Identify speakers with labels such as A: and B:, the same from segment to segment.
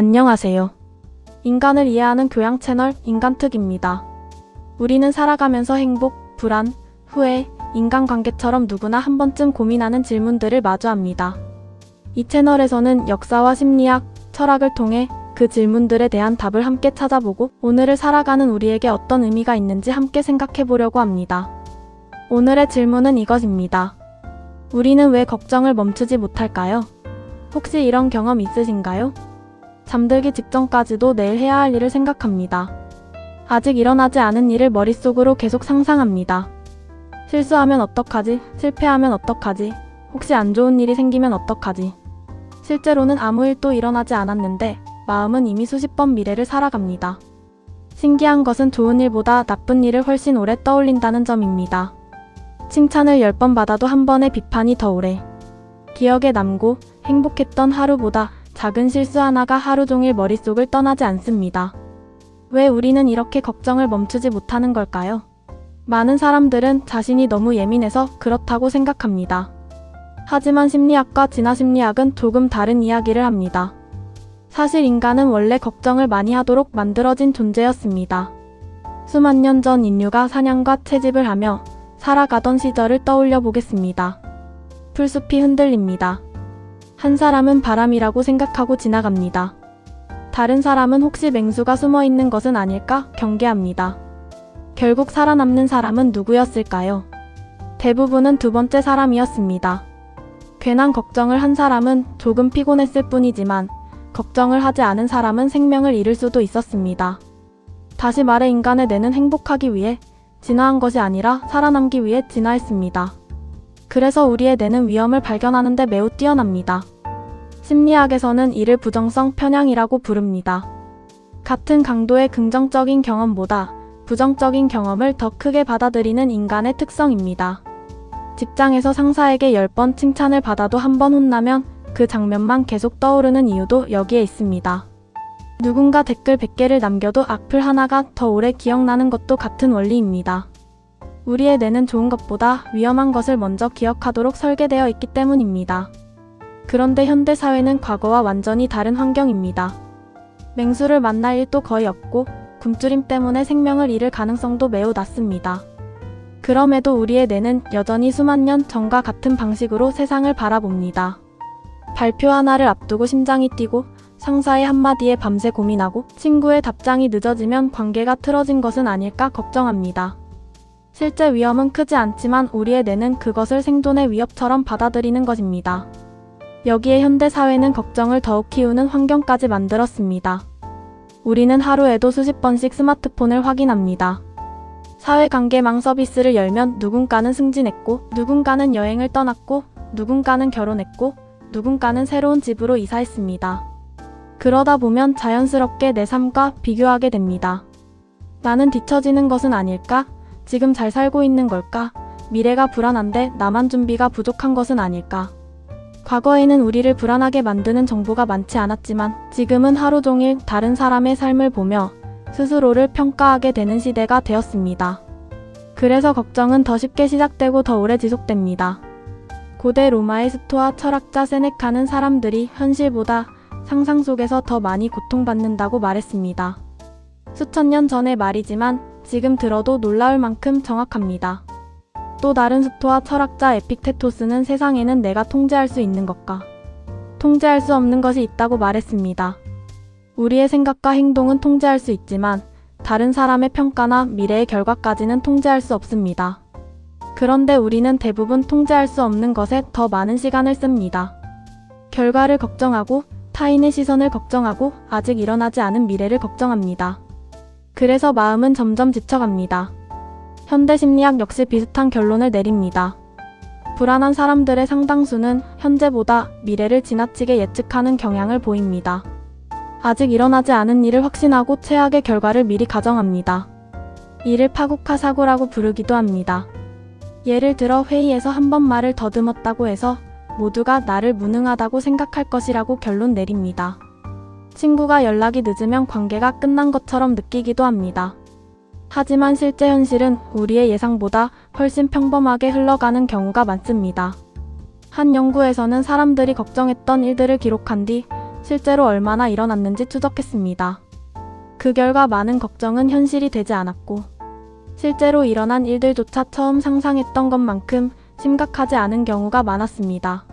A: 안녕하세요. 인간을 이해하는 교양 채널 인간특입니다. 우리는 살아가면서 행복, 불안, 후회, 인간관계처럼 누구나 한 번쯤 고민하는 질문들을 마주합니다. 이 채널에서는 역사와 심리학, 철학을 통해 그 질문들에 대한 답을 함께 찾아보고 오늘을 살아가는 우리에게 어떤 의미가 있는지 함께 생각해 보려고 합니다. 오늘의 질문은 이것입니다. 우리는 왜 걱정을 멈추지 못할까요? 혹시 이런 경험 있으신가요? 잠들기 직전까지도 내일 해야 할 일을 생각합니다. 아직 일어나지 않은 일을 머릿속으로 계속 상상합니다. 실수하면 어떡하지? 실패하면 어떡하지? 혹시 안 좋은 일이 생기면 어떡하지? 실제로는 아무 일도 일어나지 않았는데 마음은 이미 수십 번 미래를 살아갑니다. 신기한 것은 좋은 일보다 나쁜 일을 훨씬 오래 떠올린다는 점입니다. 칭찬을 10번 받아도 한 번의 비판이 더 오래 기억에 남고 행복했던 하루보다 작은 실수 하나가 하루 종일 머릿속을 떠나지 않습니다. 왜 우리는 이렇게 걱정을 멈추지 못하는 걸까요? 많은 사람들은 자신이 너무 예민해서 그렇다고 생각합니다. 하지만 심리학과 진화심리학은 조금 다른 이야기를 합니다. 사실 인간은 원래 걱정을 많이 하도록 만들어진 존재였습니다. 수만 년 전 인류가 사냥과 채집을 하며 살아가던 시절을 떠올려 보겠습니다. 풀숲이 흔들립니다. 한 사람은 바람이라고 생각하고 지나갑니다. 다른 사람은 혹시 맹수가 숨어 있는 것은 아닐까 경계합니다. 결국 살아남는 사람은 누구였을까요? 대부분은 두 번째 사람이었습니다. 괜한 걱정을 한 사람은 조금 피곤했을 뿐이지만 걱정을 하지 않은 사람은 생명을 잃을 수도 있었습니다. 다시 말해 인간의 뇌는 행복하기 위해 진화한 것이 아니라 살아남기 위해 진화했습니다. 그래서 우리의 뇌는 위험을 발견하는 데 매우 뛰어납니다. 심리학에서는 이를 부정성 편향이라고 부릅니다. 같은 강도의 긍정적인 경험보다 부정적인 경험을 더 크게 받아들이는 인간의 특성입니다. 직장에서 상사에게 10번 칭찬을 받아도 한 번 혼나면 그 장면만 계속 떠오르는 이유도 여기에 있습니다. 누군가 댓글 100개를 남겨도 악플 하나가 더 오래 기억나는 것도 같은 원리입니다. 우리의 뇌는 좋은 것보다 위험한 것을 먼저 기억하도록 설계되어 있기 때문입니다. 그런데 현대 사회는 과거와 완전히 다른 환경입니다. 맹수를 만날 일도 거의 없고 굶주림 때문에 생명을 잃을 가능성도 매우 낮습니다. 그럼에도 우리의 뇌는 여전히 수만 년 전과 같은 방식으로 세상을 바라봅니다. 발표 하나를 앞두고 심장이 뛰고 상사의 한마디에 밤새 고민하고 친구의 답장이 늦어지면 관계가 틀어진 것은 아닐까 걱정합니다. 실제 위험은 크지 않지만 우리의 뇌는 그것을 생존의 위협처럼 받아들이는 것입니다. 여기에 현대사회는 걱정을 더욱 키우는 환경까지 만들었습니다. 우리는 하루에도 수십 번씩 스마트폰을 확인합니다. 사회관계망 서비스를 열면 누군가는 승진했고 누군가는 여행을 떠났고 누군가는 결혼했고 누군가는 새로운 집으로 이사했습니다. 그러다 보면 자연스럽게 내 삶과 비교하게 됩니다. 나는 뒤처지는 것은 아닐까? 지금 잘 살고 있는 걸까? 미래가 불안한데 나만 준비가 부족한 것은 아닐까? 과거에는 우리를 불안하게 만드는 정보가 많지 않았지만 지금은 하루 종일 다른 사람의 삶을 보며 스스로를 평가하게 되는 시대가 되었습니다. 그래서 걱정은 더 쉽게 시작되고 더 오래 지속됩니다. 고대 로마의 스토아 철학자 세네카는 사람들이 현실보다 상상 속에서 더 많이 고통받는다고 말했습니다. 수천 년 전의 말이지만 지금 들어도 놀라울 만큼 정확합니다. 또 다른 스토아 철학자 에픽테토스는 세상에는 내가 통제할 수 있는 것과 통제할 수 없는 것이 있다고 말했습니다. 우리의 생각과 행동은 통제할 수 있지만 다른 사람의 평가나 미래의 결과까지는 통제할 수 없습니다. 그런데 우리는 대부분 통제할 수 없는 것에 더 많은 시간을 씁니다. 결과를 걱정하고 타인의 시선을 걱정하고 아직 일어나지 않은 미래를 걱정합니다. 그래서 마음은 점점 지쳐갑니다. 현대 심리학 역시 비슷한 결론을 내립니다. 불안한 사람들의 상당수는 현재보다 미래를 지나치게 예측하는 경향을 보입니다. 아직 일어나지 않은 일을 확신하고 최악의 결과를 미리 가정합니다. 이를 파국화 사고라고 부르기도 합니다. 예를 들어 회의에서 한 번 말을 더듬었다고 해서 모두가 나를 무능하다고 생각할 것이라고 결론 내립니다. 친구가 연락이 늦으면 관계가 끝난 것처럼 느끼기도 합니다. 하지만 실제 현실은 우리의 예상보다 훨씬 평범하게 흘러가는 경우가 많습니다. 한 연구에서는 사람들이 걱정했던 일들을 기록한 뒤 실제로 얼마나 일어났는지 추적했습니다. 그 결과 많은 걱정은 현실이 되지 않았고, 실제로 일어난 일들조차 처음 상상했던 것만큼 심각하지 않은 경우가 많았습니다.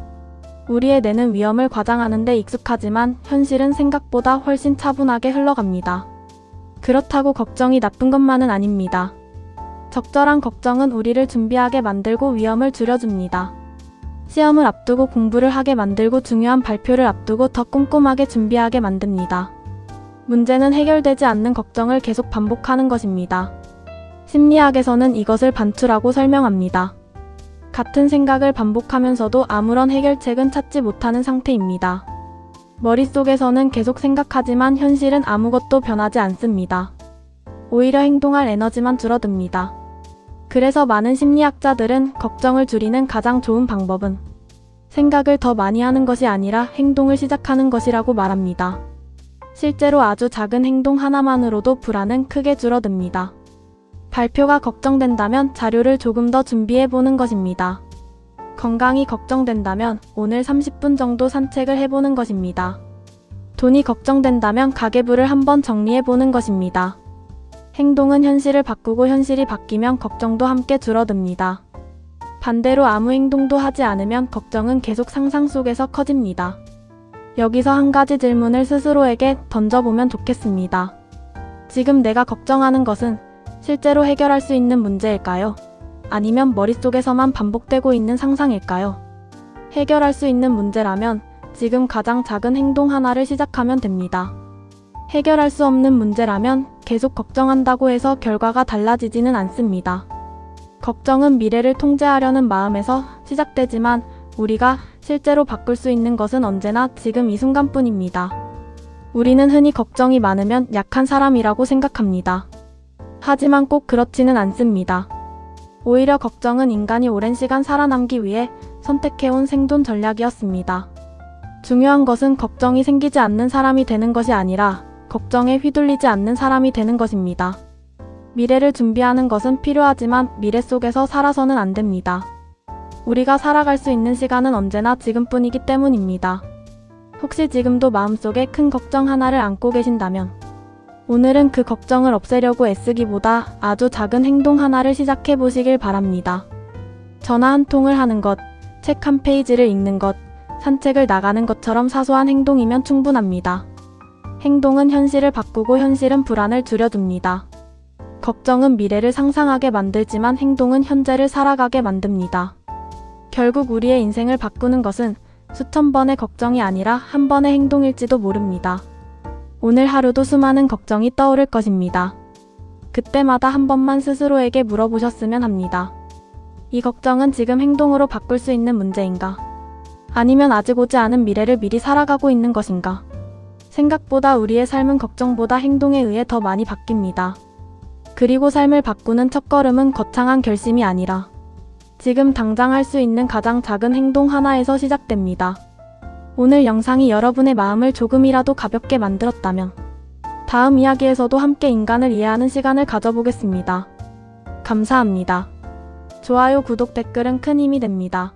A: 우리의 뇌는 위험을 과장하는 데 익숙하지만 현실은 생각보다 훨씬 차분하게 흘러갑니다. 그렇다고 걱정이 나쁜 것만은 아닙니다. 적절한 걱정은 우리를 준비하게 만들고 위험을 줄여줍니다. 시험을 앞두고 공부를 하게 만들고 중요한 발표를 앞두고 더 꼼꼼하게 준비하게 만듭니다. 문제는 해결되지 않는 걱정을 계속 반복하는 것입니다. 심리학에서는 이것을 반추라고 설명합니다. 같은 생각을 반복하면서도 아무런 해결책은 찾지 못하는 상태입니다. 머릿속에서는 계속 생각하지만 현실은 아무것도 변하지 않습니다. 오히려 행동할 에너지만 줄어듭니다. 그래서 많은 심리학자들은 걱정을 줄이는 가장 좋은 방법은 생각을 더 많이 하는 것이 아니라 행동을 시작하는 것이라고 말합니다. 실제로 아주 작은 행동 하나만으로도 불안은 크게 줄어듭니다. 발표가 걱정된다면 자료를 조금 더 준비해보는 것입니다. 건강이 걱정된다면 오늘 30분 정도 산책을 해보는 것입니다. 돈이 걱정된다면 가계부를 한번 정리해보는 것입니다. 행동은 현실을 바꾸고 현실이 바뀌면 걱정도 함께 줄어듭니다. 반대로 아무 행동도 하지 않으면 걱정은 계속 상상 속에서 커집니다. 여기서 한 가지 질문을 스스로에게 던져보면 좋겠습니다. 지금 내가 걱정하는 것은 실제로 해결할 수 있는 문제일까요? 아니면 머릿속에서만 반복되고 있는 상상일까요? 해결할 수 있는 문제라면 지금 가장 작은 행동 하나를 시작하면 됩니다. 해결할 수 없는 문제라면 계속 걱정한다고 해서 결과가 달라지지는 않습니다. 걱정은 미래를 통제하려는 마음에서 시작되지만 우리가 실제로 바꿀 수 있는 것은 언제나 지금 이 순간뿐입니다. 우리는 흔히 걱정이 많으면 약한 사람이라고 생각합니다. 하지만 꼭 그렇지는 않습니다. 오히려 걱정은 인간이 오랜 시간 살아남기 위해 선택해온 생존 전략이었습니다. 중요한 것은 걱정이 생기지 않는 사람이 되는 것이 아니라 걱정에 휘둘리지 않는 사람이 되는 것입니다. 미래를 준비하는 것은 필요하지만 미래 속에서 살아서는 안 됩니다. 우리가 살아갈 수 있는 시간은 언제나 지금뿐이기 때문입니다. 혹시 지금도 마음속에 큰 걱정 하나를 안고 계신다면 오늘은 그 걱정을 없애려고 애쓰기보다 아주 작은 행동 하나를 시작해 보시길 바랍니다. 전화 한 통을 하는 것, 책 한 페이지를 읽는 것, 산책을 나가는 것처럼 사소한 행동이면 충분합니다. 행동은 현실을 바꾸고 현실은 불안을 줄여줍니다. 걱정은 미래를 상상하게 만들지만 행동은 현재를 살아가게 만듭니다. 결국 우리의 인생을 바꾸는 것은 수천 번의 걱정이 아니라 한 번의 행동일지도 모릅니다. 오늘 하루도 수많은 걱정이 떠오를 것입니다. 그때마다 한 번만 스스로에게 물어보셨으면 합니다. 이 걱정은 지금 행동으로 바꿀 수 있는 문제인가? 아니면 아직 오지 않은 미래를 미리 살아가고 있는 것인가? 생각보다 우리의 삶은 걱정보다 행동에 의해 더 많이 바뀝니다. 그리고 삶을 바꾸는 첫걸음은 거창한 결심이 아니라 지금 당장 할 수 있는 가장 작은 행동 하나에서 시작됩니다. 오늘 영상이 여러분의 마음을 조금이라도 가볍게 만들었다면 다음 이야기에서도 함께 인간을 이해하는 시간을 가져보겠습니다. 감사합니다. 좋아요, 구독, 댓글은 큰 힘이 됩니다.